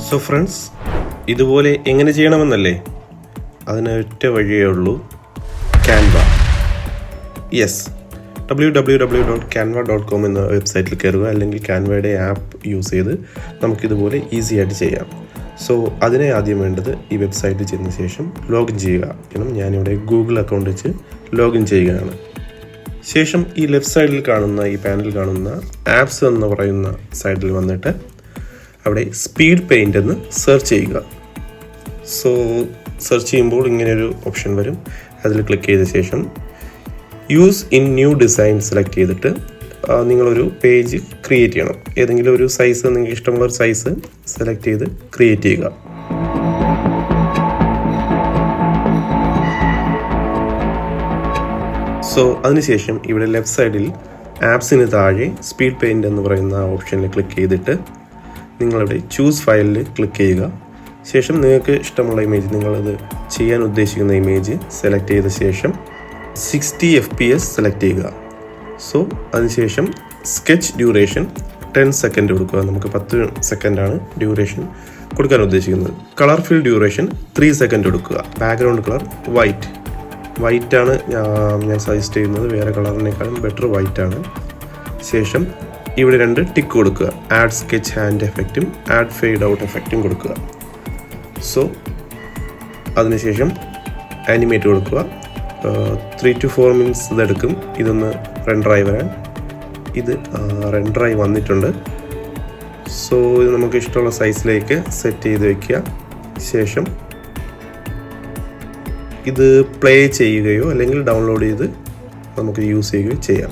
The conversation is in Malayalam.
സോ ഫ്രണ്ട്സ്, ഇതുപോലെ എങ്ങനെ ചെയ്യണമെന്നല്ലേ? അതിനൊറ്റ വഴിയേ ഉള്ളൂ, ക്യാൻവ. യെസ്, www.canva.com എന്ന വെബ്സൈറ്റിൽ കയറുക, അല്ലെങ്കിൽ ക്യാൻവയുടെ ആപ്പ് യൂസ് ചെയ്ത് നമുക്കിതുപോലെ ഈസി ആയിട്ട് ചെയ്യാം. സോ അതിനെ ആദ്യം വേണ്ടത് ഈ വെബ്സൈറ്റിൽ ചെന്ന ശേഷം ലോഗിൻ ചെയ്യുക. കാരണം ഞാനിവിടെ ഗൂഗിൾ അക്കൗണ്ട് വെച്ച് ലോഗിൻ ചെയ്യുകയാണ്. ശേഷം ഈ ലെഫ്റ്റ് സൈഡിൽ കാണുന്ന, ഈ പാനൽ കാണുന്ന ആപ്സ് എന്ന് പറയുന്ന സൈഡിൽ വന്നിട്ട് അവിടെ സ്പീഡ് പെയിൻ്റ് എന്ന് സെർച്ച് ചെയ്യുക. സോ സെർച്ച് ചെയ്യുമ്പോൾ ഇങ്ങനെയൊരു ഓപ്ഷൻ വരും. അതിൽ ക്ലിക്ക് ചെയ്ത ശേഷം use in new design select ചെയ്തിട്ട് നിങ്ങളൊരു പേജ് ക്രിയേറ്റ് ചെയ്യണം. ഏതെങ്കിലും ഒരു സൈസ്, നിങ്ങൾക്ക് ഇഷ്ടമുള്ള ഒരു സൈസ് സെലക്ട് ചെയ്ത് ക്രിയേറ്റ് ചെയ്യുക. സോ അതിനുശേഷം ഇവിടെ ലെഫ്റ്റ് സൈഡിൽ ആപ്സിന് താഴെ സ്പീഡ് പെയിൻ്റ് എന്ന് പറയുന്ന ഓപ്ഷനിൽ ക്ലിക്ക് ചെയ്തിട്ട് നിങ്ങളുടെ ചൂസ് ഫയലിൽ ക്ലിക്ക് ചെയ്യുക. ശേഷം നിങ്ങൾക്ക് ഇഷ്ടമുള്ള ഇമേജ്, നിങ്ങളത് ചെയ്യാൻ ഉദ്ദേശിക്കുന്ന ഇമേജ് സെലക്ട് ചെയ്ത ശേഷം 60 FPS സെലക്ട് ചെയ്യുക. സോ അതിനുശേഷം സ്കെച്ച് ഡ്യൂറേഷൻ 10 സെക്കൻഡ് കൊടുക്കുക. നമുക്ക് 10 സെക്കൻഡാണ് ഡ്യൂറേഷൻ കൊടുക്കാൻ ഉദ്ദേശിക്കുന്നത്. കളർ ഫിൽ ഡ്യൂറേഷൻ 3 സെക്കൻഡ് കൊടുക്കുക. ബാക്ക്ഗ്രൗണ്ട് കളർ വൈറ്റാണ് ഞാൻ സജസ്റ്റ് ചെയ്യുന്നത്. വേറെ കളറിനേക്കാളും ബെറ്റർ വൈറ്റാണ്. ശേഷം ഇവിടെ 2 ടിക്ക് കൊടുക്കുക. ആഡ് സ്കെച്ച് ഹാൻഡ് എഫക്റ്റും ആഡ് ഫെയ്ഡ് ഔട്ട് എഫക്റ്റും കൊടുക്കുക. സോ അതിനുശേഷം ആനിമേറ്റ് കൊടുക്കുക. 3 to 4 minutes ഇതെടുക്കും ഇതൊന്ന് റെൻഡറായി വരാൻ. ഇത് റെൻഡറായി വന്നിട്ടുണ്ട്. സോ ഇത് നമുക്ക് ഇഷ്ടമുള്ള സൈസിലേക്ക് സെറ്റ് ചെയ്ത് വയ്ക്കുക. ശേഷം ഇത് പ്ലേ ചെയ്യുകയോ അല്ലെങ്കിൽ ഡൗൺലോഡ് ചെയ്ത് നമുക്ക് യൂസ് ചെയ്യുകയോ ചെയ്യാം.